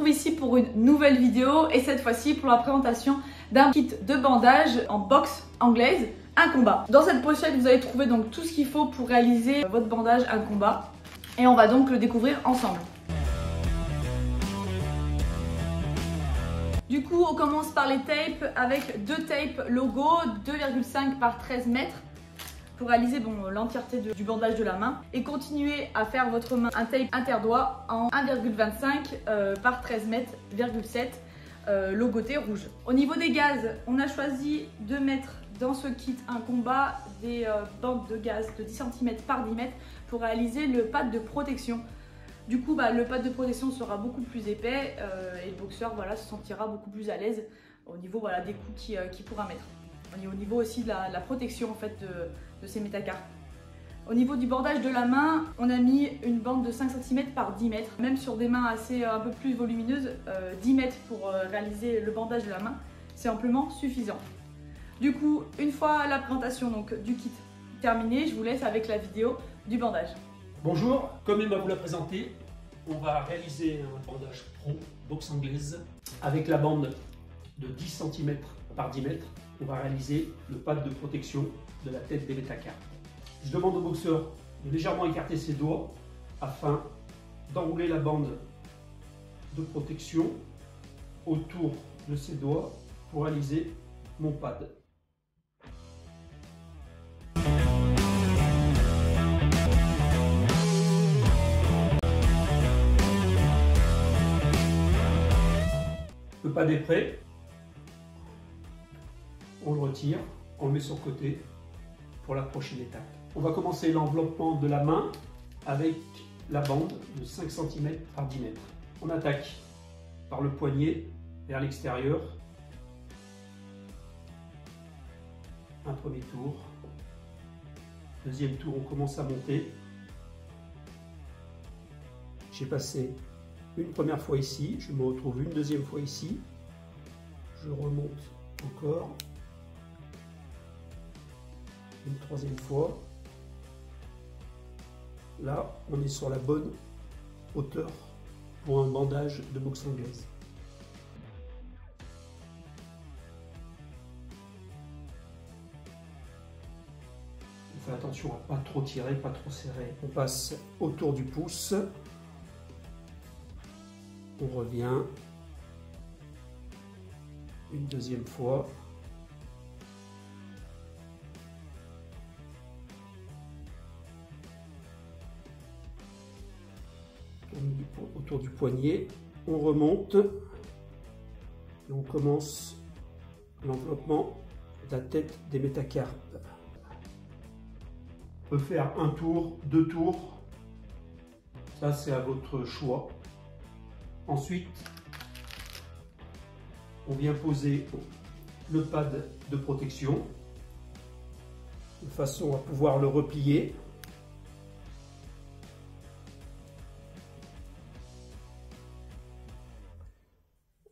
retrouve ici pour une nouvelle vidéo et cette fois-ci pour la présentation d'un kit de bandage en boxe anglaise, un combat. Dans cette pochette, vous allez trouver donc tout ce qu'il faut pour réaliser votre bandage un combat et on va donc le découvrir ensemble. Du coup, on commence par les tapes avec deux tapes logo 2,5 par 13 mètres pour réaliser l'entièreté du bandage de la main et continuer à faire votre main un tape interdoigt en 1,25 par 13 mètres, 7 logoté rouge. Au niveau des gaz, on a choisi de mettre dans ce kit un combat des bandes de gaz de 10 cm par 10 mètres pour réaliser le pad de protection. Du coup, le pad de protection sera beaucoup plus épais et le boxeur se sentira beaucoup plus à l'aise au niveau des coups qu'il pourra mettre. Au niveau aussi de la protection en fait, de ces métacarpes. Au niveau du bordage de la main, on a mis une bande de 5 cm par 10 mètres. Même sur des mains un peu plus volumineuses, 10 mètres pour réaliser le bandage de la main, c'est amplement suffisant. Du coup, une fois la présentation du kit terminée, je vous laisse avec la vidéo du bandage. Bonjour, comme Emma vous l'a présenté, on va réaliser un bandage pro boxe anglaise avec la bande de 10 cm par 10 mètres. On va réaliser le pad de protection de la tête des métacarpes. Je demande au boxeur de légèrement écarter ses doigts afin d'enrouler la bande de protection autour de ses doigts pour réaliser mon pad. Le pad est prêt. On le retire, on le met sur le côté pour la prochaine étape. On va commencer l'enveloppement de la main avec la bande de 5 cm par 10 mètres. On attaque par le poignet vers l'extérieur. Un premier tour. Deuxième tour, on commence à monter. J'ai passé une première fois ici, je me retrouve une deuxième fois ici. Je remonte encore. Une troisième fois. Là, on est sur la bonne hauteur pour un bandage de boxe anglaise. On fait attention à ne pas trop tirer, pas trop serrer. On passe autour du pouce. On revient. Une deuxième fois. Autour du poignet, on remonte et on commence l'enveloppement de la tête des métacarpes. On peut faire un tour, deux tours, ça c'est à votre choix. Ensuite, on vient poser le pad de protection de façon à pouvoir le replier.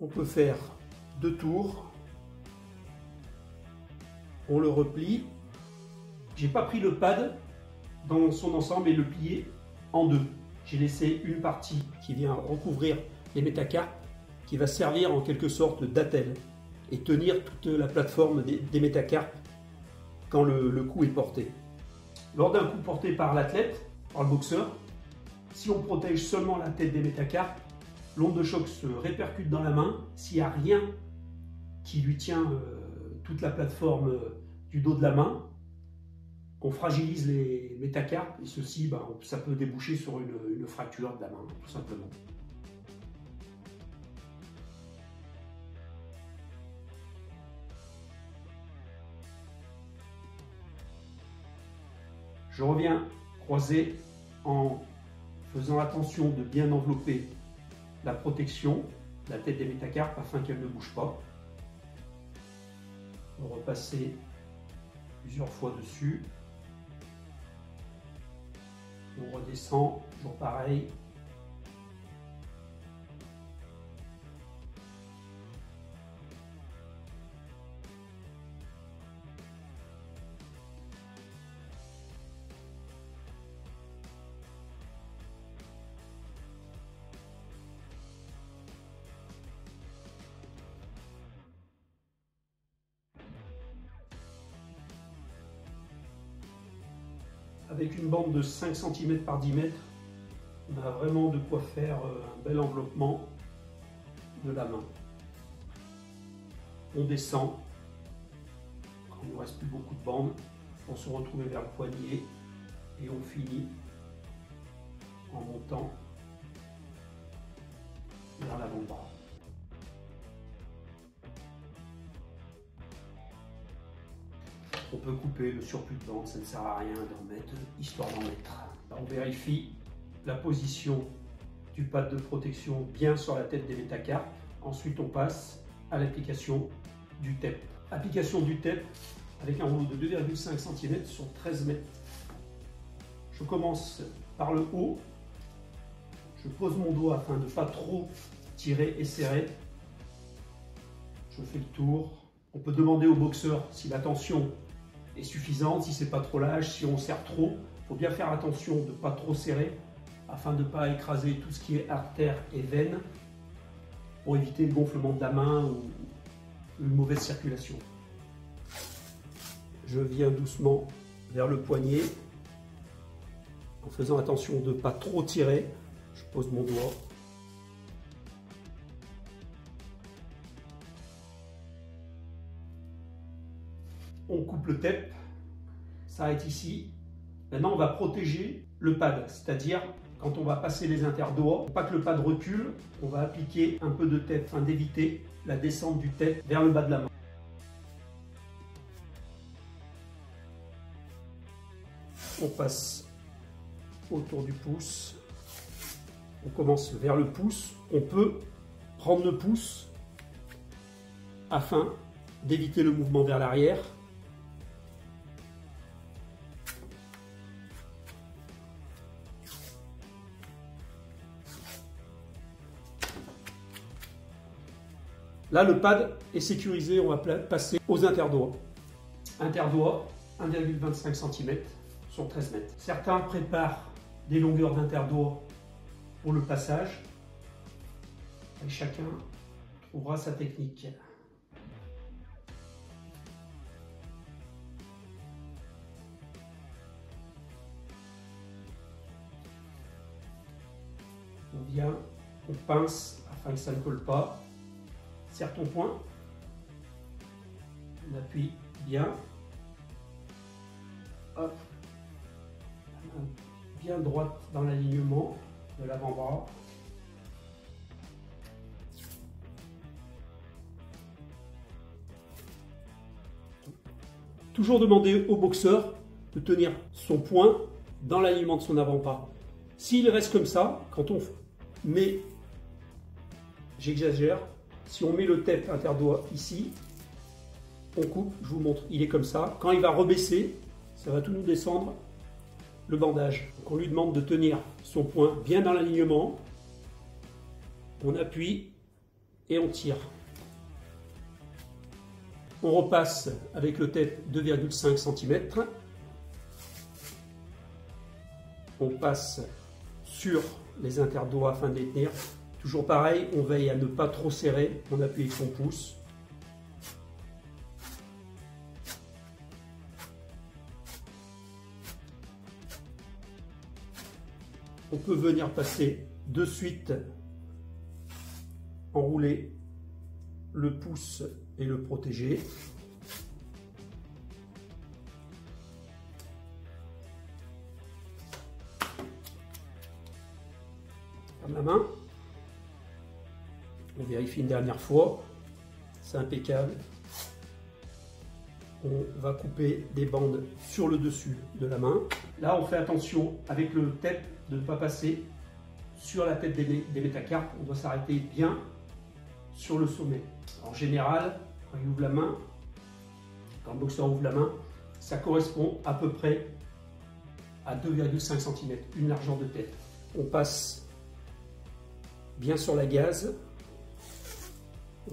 On peut faire deux tours, on le replie. J'ai pas pris le pad dans son ensemble et le plié en deux. J'ai laissé une partie qui vient recouvrir les métacarpes, qui va servir en quelque sorte d'attelle et tenir toute la plateforme des métacarpes quand le coup est porté. Lors d'un coup porté par l'athlète, par le boxeur, si on protège seulement la tête des métacarpes, l'onde de choc se répercute dans la main. S'il n'y a rien qui lui tient toute la plateforme du dos de la main, on fragilise les métacarpes et ceci, ça peut déboucher sur une fracture de la main, tout simplement. Je reviens croiser en faisant attention de bien envelopper la protection, la tête des métacarpes afin qu'elle ne bouge pas. On va repasser plusieurs fois dessus. On redescend, toujours pareil. avec une bande de 5 cm par 10 mètres, on a vraiment de quoi faire un bel enveloppement de la main. On descend, quand il ne nous reste plus beaucoup de bandes, pour se retrouver vers le poignet et on finit en montant vers l'avant-bras. On peut couper le surplus de bande, ça ne sert à rien d'en mettre, histoire d'en mettre. Là, on vérifie la position du pad de protection bien sur la tête des métacarpes. Ensuite, on passe à l'application du tape. Application du tape avec un rouleau de 2,5 cm sur 13 mètres. Je commence par le haut. Je pose mon doigt afin de ne pas trop tirer et serrer. Je fais le tour. On peut demander au boxeur si la tension est suffisante, si c'est pas trop lâche, si on serre trop. Il faut bien faire attention de ne pas trop serrer afin de ne pas écraser tout ce qui est artère et veine pour éviter le gonflement de la main ou une mauvaise circulation. Je viens doucement vers le poignet en faisant attention de ne pas trop tirer. Je pose mon doigt. On coupe le tape, ça arrête ici. Maintenant, on va protéger le pad, c'est-à-dire quand on va passer les interdoigts, pour pas que le pad recule, on va appliquer un peu de tape afin d'éviter la descente du tape vers le bas de la main. On passe autour du pouce. On commence vers le pouce. On peut prendre le pouce afin d'éviter le mouvement vers l'arrière. Là, le pad est sécurisé, on va passer aux interdoigts. Interdoigts, 1,25 cm sur 13 mètres. Certains préparent des longueurs d'interdoigts pour le passage. Et chacun trouvera sa technique. On vient, on pince afin que ça ne colle pas. Serre ton poing, on appuie bien, hop, la main bien droite dans l'alignement de l'avant-bras. Toujours demander au boxeur de tenir son poing dans l'alignement de son avant-bras. S'il reste comme ça, quand on met, j'exagère, si on met le tape interdoigt ici, on coupe, je vous montre, il est comme ça. Quand il va rebaisser, ça va tout nous descendre le bandage. Donc on lui demande de tenir son poing bien dans l'alignement. On appuie et on tire. On repasse avec le tape 2,5 cm. On passe sur les interdoigts afin de les tenir. Toujours pareil, on veille à ne pas trop serrer, on appuie avec son pouce. On peut venir passer de suite, enrouler le pouce et le protéger. Ferme la main. On vérifie une dernière fois, c'est impeccable. On va couper des bandes sur le dessus de la main. Là, on fait attention avec le tape de ne pas passer sur la tête des métacarpes. On doit s'arrêter bien sur le sommet. En général, quand il ouvre la main, quand le boxeur ouvre la main, ça correspond à peu près à 2,5 cm, une largeur de tête. On passe bien sur la gaze.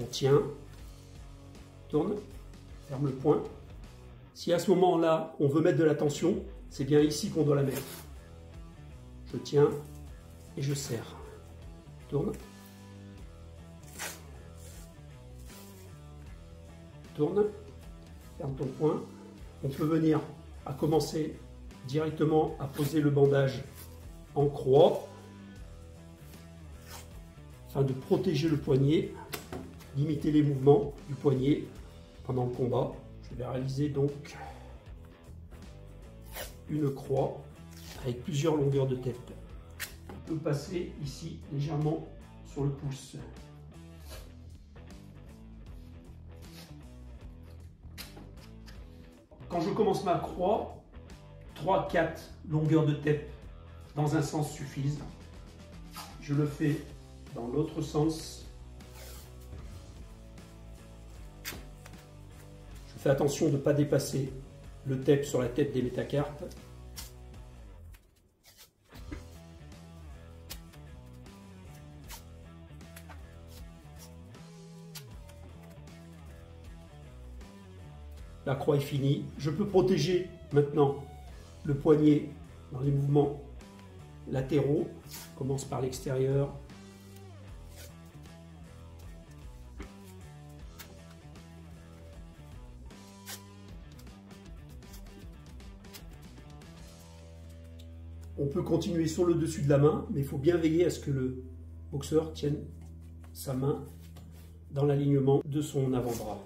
On tient, tourne, ferme le poing. Si à ce moment-là, on veut mettre de la tension, c'est bien ici qu'on doit la mettre. Je tiens et je serre. Tourne. Tourne. Ferme ton poing. On peut venir à commencer directement à poser le bandage en croix afin de protéger le poignet, limiter les mouvements du poignet pendant le combat. Je vais réaliser donc une croix avec plusieurs longueurs de tête. On peut passer ici légèrement sur le pouce. Quand je commence ma croix, 3-4 longueurs de tête dans un sens suffisent. Je le fais dans l'autre sens. Je fais attention de ne pas dépasser le tape sur la tête des métacarpes. La croix est finie. Je peux protéger maintenant le poignet dans les mouvements latéraux. Je commence par l'extérieur. On peut continuer sur le dessus de la main, mais il faut bien veiller à ce que le boxeur tienne sa main dans l'alignement de son avant-bras.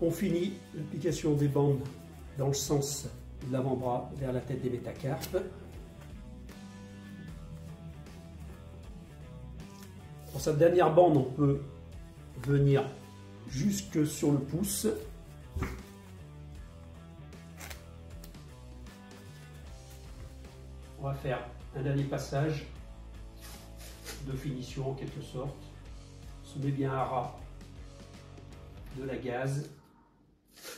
On finit l'application des bandes dans le sens de l'avant-bras vers la tête des métacarpes. Pour cette dernière bande, on peut venir jusque sur le pouce. On va faire un dernier passage de finition en quelque sorte. On se met bien à ras de la gaze.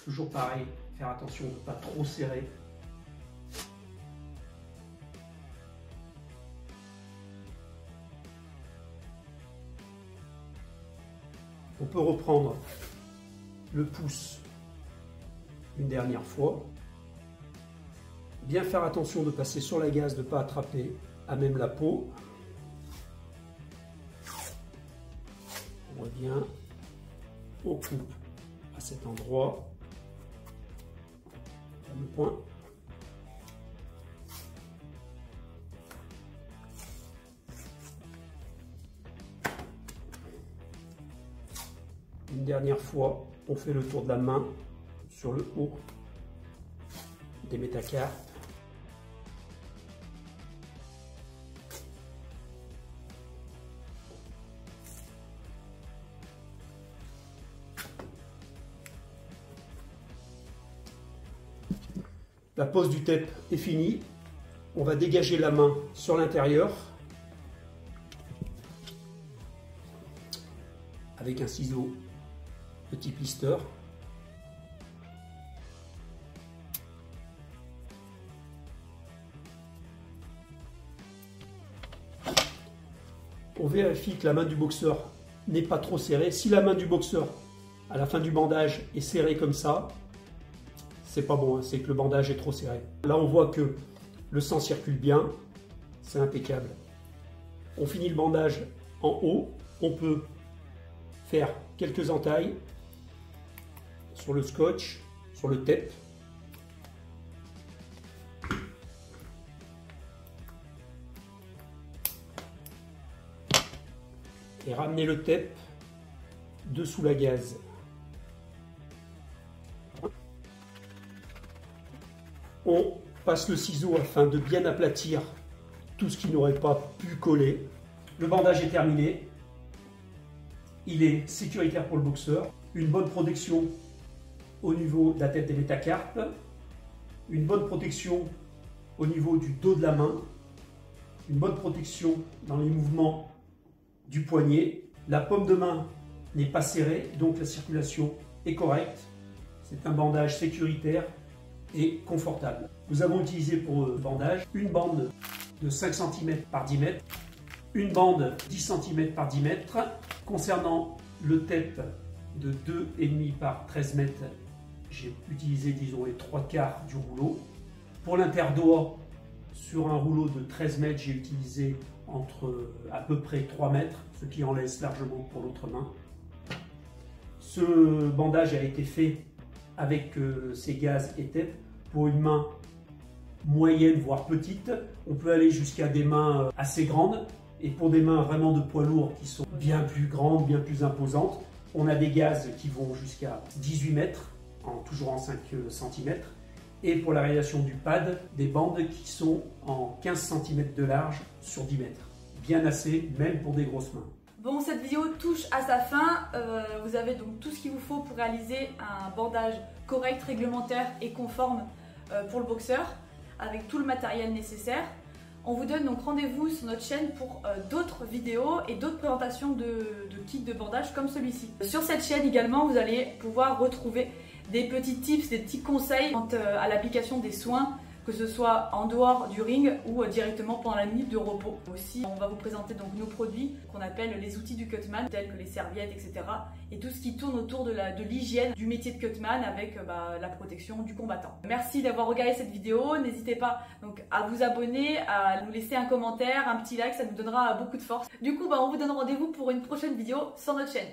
Toujours pareil, faire attention de ne pas trop serrer. On peut reprendre le pouce une dernière fois. Bien faire attention de passer sur la gaze, de ne pas attraper à même la peau. On revient, on coupe à cet endroit. Le point. Une dernière fois, on fait le tour de la main sur le haut des métacarpes. La pose du tape est finie. On va dégager la main sur l'intérieur avec un ciseau petit blister. On vérifie que la main du boxeur n'est pas trop serrée. Si la main du boxeur à la fin du bandage est serrée comme ça, c'est pas bon, hein, c'est que le bandage est trop serré. Là, on voit que le sang circule bien, c'est impeccable. On finit le bandage en haut, on peut faire quelques entailles sur le scotch, sur le tape. Et ramener le tape dessous la gaze. On passe le ciseau afin de bien aplatir tout ce qui n'aurait pas pu coller. Le bandage est terminé. Il est sécuritaire pour le boxeur. Une bonne protection au niveau de la tête des métacarpes. Une bonne protection au niveau du dos de la main. Une bonne protection dans les mouvements du poignet. La paume de main n'est pas serrée, donc la circulation est correcte. C'est un bandage sécuritaire et confortable. Nous avons utilisé pour le bandage une bande de 5 cm par 10 mètres, une bande 10 cm par 10 mètres. Concernant le tape de 2,5 par 13 mètres, j'ai utilisé, disons, les 3/4 du rouleau. Pour l'interdoigt, sur un rouleau de 13 mètres, j'ai utilisé entre à peu près 3 mètres, ce qui en laisse largement pour l'autre main. Ce bandage a été fait avec ces gaz ETEP pour une main moyenne, voire petite. On peut aller jusqu'à des mains assez grandes. Et pour des mains vraiment de poids lourd qui sont bien plus grandes, bien plus imposantes, on a des gaz qui vont jusqu'à 18 mètres, toujours en 5 cm. Et pour la réalisation du pad, des bandes qui sont en 15 cm de large sur 10 mètres. Bien assez, même pour des grosses mains. Bon, cette vidéo touche à sa fin. Vous avez donc tout ce qu'il vous faut pour réaliser un bandage correct, réglementaire et conforme pour le boxeur, avec tout le matériel nécessaire. On vous donne donc rendez-vous sur notre chaîne pour d'autres vidéos et d'autres présentations de kits de bandage comme celui-ci. Sur cette chaîne également, vous allez pouvoir retrouver des petits tips, des petits conseils quant à l'application des soins, que ce soit en dehors du ring ou directement pendant la minute de repos. Aussi, on va vous présenter donc nos produits qu'on appelle les outils du cutman, tels que les serviettes, etc. Et tout ce qui tourne autour de l'hygiène du métier de cutman avec la protection du combattant. Merci d'avoir regardé cette vidéo. N'hésitez pas donc à vous abonner, à nous laisser un commentaire, un petit like, ça nous donnera beaucoup de force. Du coup, on vous donne rendez-vous pour une prochaine vidéo sur notre chaîne.